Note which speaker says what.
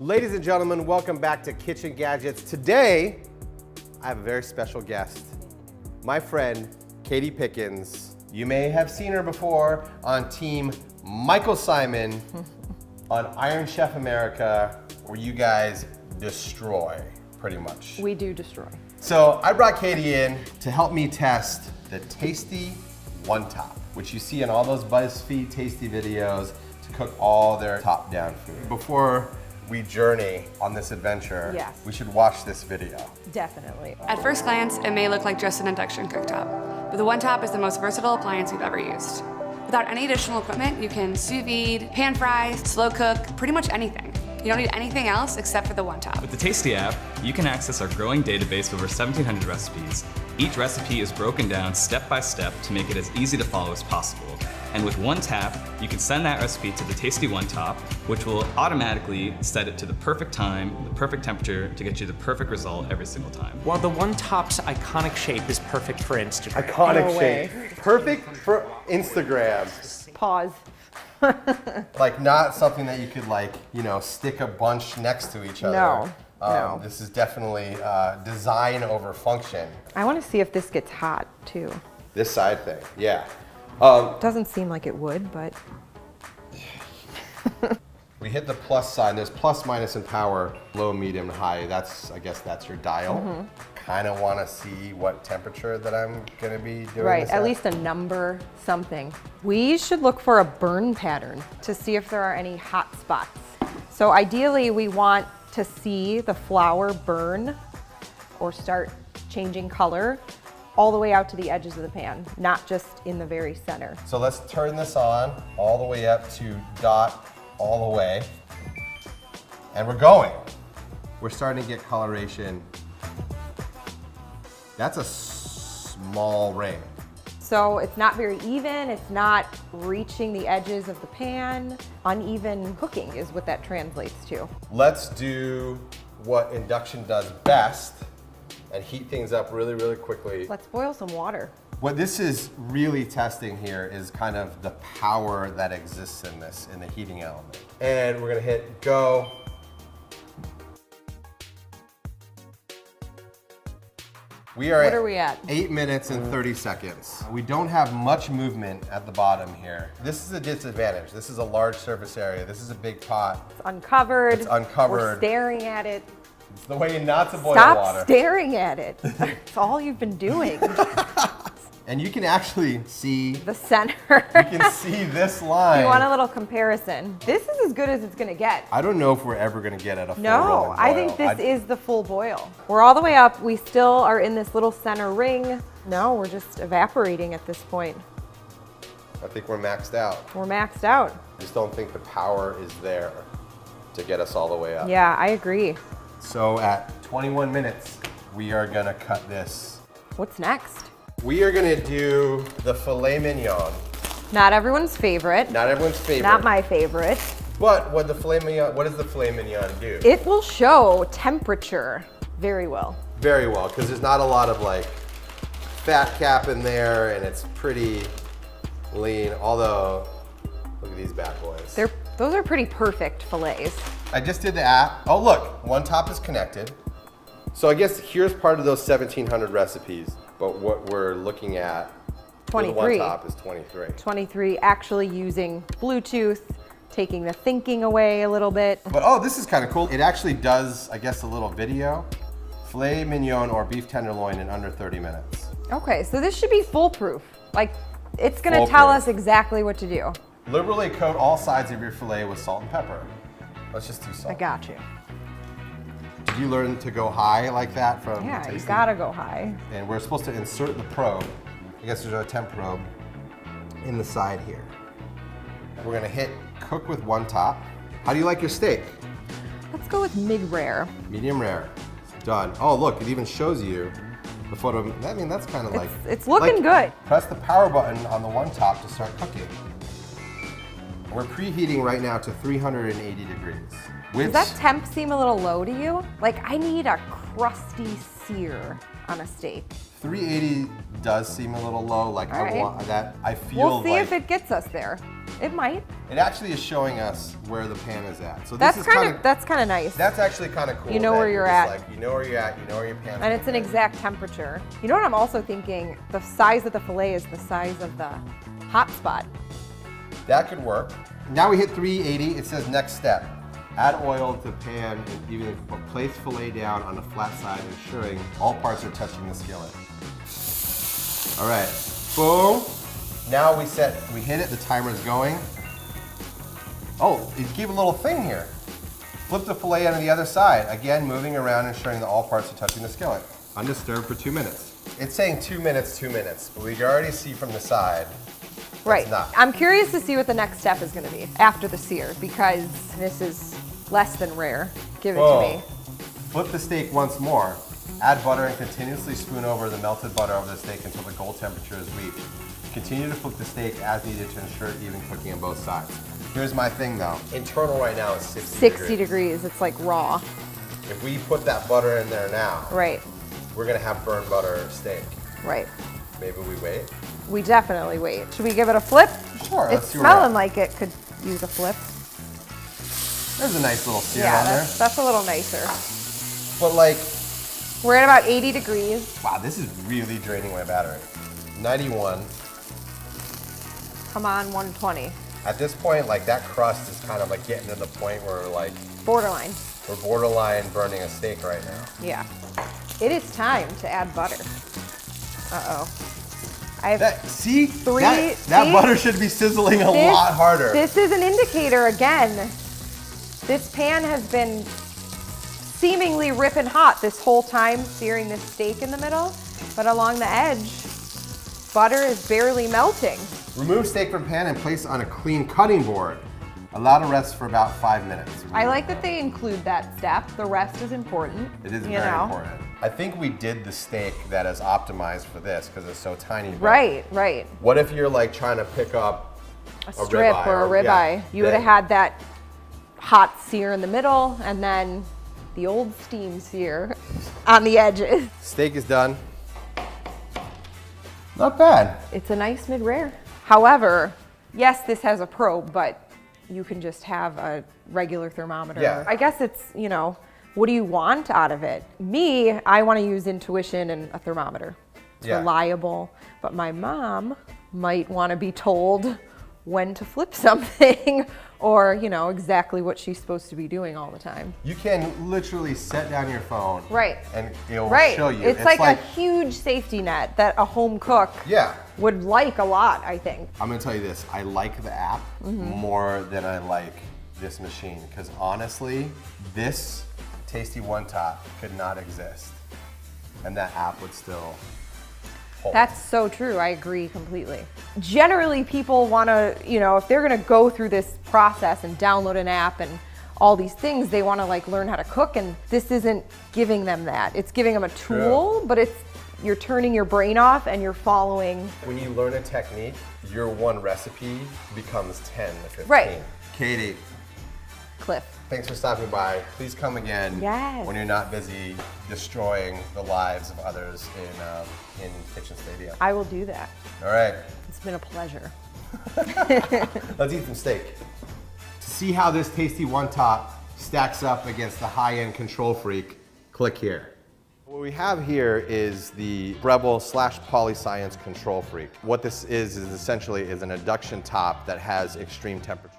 Speaker 1: Ladies and gentlemen, welcome back to Kitchen Gadgets. Today, I have a very special guest, my friend, Katie Pickens. You may have seen her before on Team Michael Simon on Iron Chef America, where you guys destroy, pretty much.
Speaker 2: We do destroy.
Speaker 1: So I brought Katie in to help me test the Tasty One Top, which you see in all those BuzzFeed Tasty videos to cook all their top-down food. Before we journey on this adventure,
Speaker 2: yes,
Speaker 1: we should watch this video.
Speaker 2: Definitely.
Speaker 3: At first glance, it may look like just an induction cooktop, but the One Top is the most versatile appliance we've ever used. Without any additional equipment, you can sous vide, pan fry, slow cook, pretty much anything. You don't need anything else except for the One Top.
Speaker 4: With the Tasty app, you can access our growing database of over 1,700 recipes. Each recipe is broken down step by step to make it as easy to follow as possible. And with one tap, you can send that recipe to the Tasty One Top, which will automatically set it to the perfect time, the perfect temperature to get you the perfect result every single time.
Speaker 5: While the One Top's iconic shape is perfect for Instagram.
Speaker 1: Iconic
Speaker 2: No way.
Speaker 1: shape. Perfect for Instagram.
Speaker 2: Pause.
Speaker 1: Like not something that you could like, you know, stick a bunch next to each other.
Speaker 2: No, no.
Speaker 1: This is definitely design over function.
Speaker 2: I want to see if this gets hot too.
Speaker 1: This side thing, yeah.
Speaker 2: Doesn't seem like it would, but.
Speaker 1: We hit the plus sign. There's plus, minus, and power, low, medium, high. I guess that's your dial. Kind of want to see what temperature that I'm gonna be doing
Speaker 2: Right,
Speaker 1: this
Speaker 2: at least a number, something. We should look for a burn pattern to see if there are any hot spots. So ideally, we want to see the flour burn or start changing color all the way out to the edges of the pan, not just in the very center.
Speaker 1: So let's turn this on all the way up to dot all the way. And we're going. We're starting to get coloration. That's a small ring.
Speaker 2: So it's not very even, it's not reaching the edges of the pan. Uneven cooking is what that translates to.
Speaker 1: Let's do what induction does best and heat things up really, really quickly.
Speaker 2: Let's boil some water.
Speaker 1: What this is really testing here is kind of the power that exists in this, in the heating element. And we're gonna hit go. What
Speaker 2: are we at?
Speaker 1: 8 minutes and 30 seconds. We don't have much movement at the bottom here. This is a disadvantage. This is a large surface area. This is a big pot.
Speaker 2: It's uncovered.
Speaker 1: It's uncovered.
Speaker 2: We're staring at it.
Speaker 1: It's the way not to boil
Speaker 2: Stop
Speaker 1: water.
Speaker 2: staring at it. That's all you've been doing.
Speaker 1: And you can actually see,
Speaker 2: The center.
Speaker 1: you can see this line.
Speaker 2: You want a little comparison. This is as good as it's gonna get.
Speaker 1: I don't know if we're ever gonna get at a full
Speaker 2: No,
Speaker 1: rolling
Speaker 2: I
Speaker 1: boil.
Speaker 2: think this is the full boil. We're all the way up. We still are in this little center ring. No, we're just evaporating at this point.
Speaker 1: I think we're maxed out.
Speaker 2: We're maxed out.
Speaker 1: I just don't think the power is there to get us all the way up.
Speaker 2: Yeah, I agree.
Speaker 1: So at 21 minutes, we are gonna cut this.
Speaker 2: What's next?
Speaker 1: We are gonna do the filet mignon.
Speaker 2: Not everyone's favorite.
Speaker 1: Not everyone's favorite.
Speaker 2: Not my favorite.
Speaker 1: But what does the filet mignon do?
Speaker 2: It will show temperature very well.
Speaker 1: Very well, because there's not a lot of like fat cap in there and it's pretty lean. Although, look at these bad boys.
Speaker 2: Those are pretty perfect fillets.
Speaker 1: I just did the app. Oh look, One Top is connected. So I guess here's part of those 1,700 recipes, but what we're looking at with the
Speaker 2: 23.
Speaker 1: One Top is 23.
Speaker 2: 23 actually using Bluetooth, taking the thinking away a little bit.
Speaker 1: But oh, this is kind of cool. It actually does, I guess, a little video. Filet mignon or beef tenderloin in under 30 minutes.
Speaker 2: Okay, so this should be foolproof. Like, it's gonna tell us exactly what to do.
Speaker 1: Liberally coat all sides of your filet with salt and pepper. Let's just do salt.
Speaker 2: I got you.
Speaker 1: Did you learn to go high like that from
Speaker 2: Yeah, you
Speaker 1: Tasty?
Speaker 2: gotta go high.
Speaker 1: And we're supposed to insert the probe. I guess there's a temp probe in the side here. We're gonna hit cook with One Top. How do you like your steak?
Speaker 2: Let's go with mid-rare.
Speaker 1: Medium rare. Done. Oh look, it even shows you the photo. I mean, that's kind of like...
Speaker 2: It's looking good.
Speaker 1: Press the power button on the One Top to start cooking. We're preheating right now to 380 degrees.
Speaker 2: Does that temp seem a little low to you? Like, I need a crusty sear on a steak.
Speaker 1: 380 does seem a little low. Like
Speaker 2: All right.
Speaker 1: I want that. I feel
Speaker 2: We'll see
Speaker 1: like
Speaker 2: if it gets us there. It might.
Speaker 1: It actually is showing us where the pan is at. So this
Speaker 2: That's
Speaker 1: is
Speaker 2: kind of nice.
Speaker 1: That's actually kind of cool.
Speaker 2: You know
Speaker 1: that
Speaker 2: where you're at.
Speaker 1: Like, you know where you're at. You know where your pan's
Speaker 2: And it's an
Speaker 1: at.
Speaker 2: exact temperature. You know what I'm also thinking? The size of the fillet is the size of the hot spot.
Speaker 1: That could work. Now we hit 380. It says next step. Add oil to pan and even place fillet down on the flat side, ensuring all parts are touching the skillet. All right, boom. Now we hit it, the timer's going. Oh, it gave a little thing here. Flip the fillet onto the other side. Again, moving around, ensuring that all parts are touching the skillet. Undisturbed for 2 minutes. It's saying 2 minutes, 2 minutes, but we can already see from the side.
Speaker 2: Right.
Speaker 1: Not.
Speaker 2: I'm curious to see what the next step is going to be after the sear, because this is less than rare. Give it to me.
Speaker 1: Flip the steak once more. Add butter and continuously spoon over the melted butter over the steak until the gold temperature is reached. Continue to flip the steak as needed to ensure even cooking on both sides. Here's my thing though. Internal right now is 60
Speaker 2: degrees. It's like raw.
Speaker 1: If we put that butter in there now,
Speaker 2: Right.
Speaker 1: we're gonna have burned butter steak.
Speaker 2: Right.
Speaker 1: Maybe we wait.
Speaker 2: We definitely wait. Should we give it a flip?
Speaker 1: Sure,
Speaker 2: It's
Speaker 1: let's see where we're
Speaker 2: smelling
Speaker 1: at.
Speaker 2: like it could use a flip.
Speaker 1: There's a nice little sear
Speaker 2: Yeah,
Speaker 1: on there.
Speaker 2: that's a little nicer.
Speaker 1: But like,
Speaker 2: We're at about 80 degrees.
Speaker 1: wow, this is really draining my battery. 91.
Speaker 2: Come on, 120.
Speaker 1: At this point, like that crust is kind of like getting to the point where like
Speaker 2: Borderline.
Speaker 1: we're borderline burning a steak right now.
Speaker 2: Yeah. It is time to add butter. Uh-oh. I have
Speaker 1: That see,
Speaker 2: Three-
Speaker 1: that
Speaker 2: see?
Speaker 1: butter should be sizzling a
Speaker 2: This-
Speaker 1: lot harder.
Speaker 2: This is an indicator again. This pan has been seemingly ripping hot this whole time, searing this steak in the middle, but along the edge, butter is barely melting.
Speaker 1: Remove steak from pan and place on a clean cutting board. Allow to rest for about 5 minutes.
Speaker 2: I like that they include that step. The rest is important.
Speaker 1: It is
Speaker 2: you
Speaker 1: very
Speaker 2: know?
Speaker 1: important. I think we did the steak that is optimized for this because it's so tiny. but
Speaker 2: Right, right.
Speaker 1: What if you're like trying to pick up
Speaker 2: A strip
Speaker 1: ribeye
Speaker 2: or a
Speaker 1: yeah,
Speaker 2: ribeye. You would have had that hot sear in the middle and then the old steam sear on the edges.
Speaker 1: Steak is done. Not bad.
Speaker 2: It's a nice mid-rare. However, yes, this has a probe, but you can just have a regular thermometer.
Speaker 1: Yeah.
Speaker 2: I guess it's, you know, what do you want out of it? Me, I want to use intuition and a thermometer. It's
Speaker 1: Yeah.
Speaker 2: reliable, but my mom might want to be told when to flip something or, you know, exactly what she's supposed to be doing all the time.
Speaker 1: You can literally set down your phone.
Speaker 2: Right.
Speaker 1: And it'll
Speaker 2: Right.
Speaker 1: show you.
Speaker 2: It's like a huge safety net that a home cook
Speaker 1: yeah.
Speaker 2: would like a lot, I think.
Speaker 1: I'm gonna tell you this, I like the app more than I like this machine because honestly, this Tasty One Top could not exist and that app would still hold.
Speaker 2: That's so true. I agree completely. Generally, people want to, you know, if they're going to go through this process and download an app and all these things, they want to like learn how to cook, and this isn't giving them that. It's giving them a tool, but you're turning your brain off and you're following.
Speaker 1: When you learn a technique, your one recipe becomes 10 to 15.
Speaker 2: Right.
Speaker 1: Katie,
Speaker 2: Cliff.
Speaker 1: thanks for stopping by. Please come again
Speaker 2: Yes.
Speaker 1: when you're not busy destroying the lives of others in Kitchen Stadium.
Speaker 2: I will do that.
Speaker 1: All right,
Speaker 2: It's been a pleasure.
Speaker 1: let's eat some steak. To see how this Tasty One Top stacks up against the high-end Control Freak, click here. What we have here is the Breville / Polyscience Control Freak. What this is essentially an induction top that has extreme temperature.